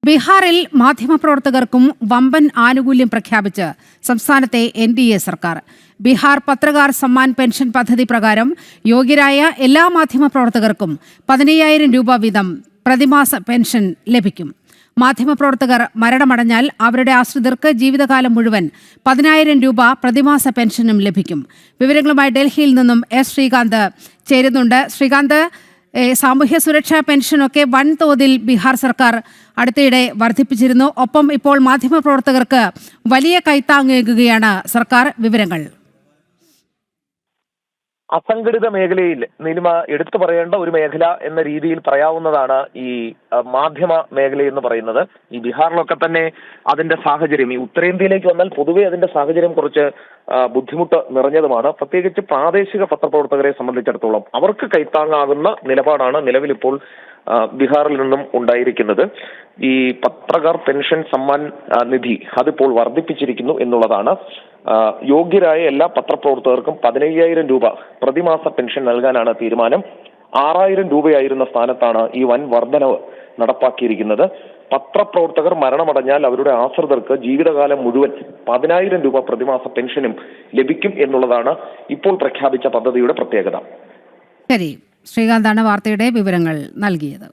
ബീഹാറിൽ മാധ്യമപ്രവർത്തകർക്കും വമ്പൻ ആനുകൂല്യം പ്രഖ്യാപിച്ച് സംസ്ഥാനത്തെ NDA സർക്കാർ. ബീഹാർ പത്രകാർ സമ്മാൻ പെൻഷൻ പദ്ധതി പ്രകാരം യോഗ്യരായ എല്ലാ മാധ്യമപ്രവർത്തകർക്കും 15,000 രൂപ വീതം പ്രതിമാസ പെൻഷൻ ലഭിക്കും. മാധ്യമപ്രവർത്തകർ മരണമടഞ്ഞാൽ അവരുടെ ആശ്രിതർക്ക് ജീവിതകാലം മുഴുവൻ 10,000 രൂപ പ്രതിമാസ പെൻഷനും ലഭിക്കും. വിവരങ്ങളുമായി ഡൽഹിയിൽ നിന്നും എസ് ശ്രീകാന്ത് ചേരുന്നുണ്ട്. ശ്രീകാന്ത്, സാമൂഹ്യ സുരക്ഷാ പെൻഷനൊക്കെ വൻതോതിൽ ബീഹാർ സർക്കാർ അടുത്തിടെ വർദ്ധിപ്പിച്ചിരുന്നു. ഒപ്പം ഇപ്പോൾ മാധ്യമപ്രവർത്തകർക്ക് വലിയ കൈത്താങ്ങേകുകയാണ് സർക്കാർ. വിവരങ്ങൾ. അസംഘടിത മേഖലയിൽ നീലിമ എടുത്തു പറയേണ്ട ഒരു മേഖല എന്ന രീതിയിൽ പറയാവുന്നതാണ് ഈ മാധ്യമ മേഖല എന്ന് പറയുന്നത്. ഈ ബീഹാറിലൊക്കെ തന്നെ അതിന്റെ സാഹചര്യം, ഈ ഉത്തരേന്ത്യയിലേക്ക് വന്നാൽ പൊതുവെ അതിന്റെ സാഹചര്യം കുറച്ച് ബുദ്ധിമുട്ട് നിറഞ്ഞതുമാണ്. പ്രത്യേകിച്ച് പ്രാദേശിക പത്രപ്രവർത്തകരെ സംബന്ധിച്ചിടത്തോളം അവർക്ക് കൈത്താങ്ങാകുന്ന നിലപാടാണ് നിലവിലിപ്പോൾ ബീഹാറിൽ നിന്നും ഉണ്ടായിരിക്കുന്നത്. ഈ പത്രകാർ പെൻഷൻ സമ്മാൻ നിധി അതിപ്പോൾ വർദ്ധിപ്പിച്ചിരിക്കുന്നു എന്നുള്ളതാണ്. യോഗ്യരായ എല്ലാ പത്രപ്രവർത്തകർക്കും 15,000 രൂപ പ്രതിമാസ പെൻഷൻ നൽകാനാണ് തീരുമാനം. 6,000 രൂപയായിരുന്ന സ്ഥാനത്താണ് ഈ വൻ വർധനവ് നടപ്പാക്കിയിരിക്കുന്നത്. പത്രപ്രവർത്തകർ മരണമടഞ്ഞാൽ അവരുടെ ആശ്രിതർക്ക് ജീവിതകാലം മുഴുവൻ 10,000 രൂപ പ്രതിമാസ പെൻഷനും ലഭിക്കും എന്നുള്ളതാണ് ഇപ്പോൾ പ്രഖ്യാപിച്ച പദ്ധതിയുടെ പ്രത്യേകത. ശരി, ശ്രീകാന്താണ് വാർത്തയുടെ വിവരങ്ങൾ നൽകിയത്.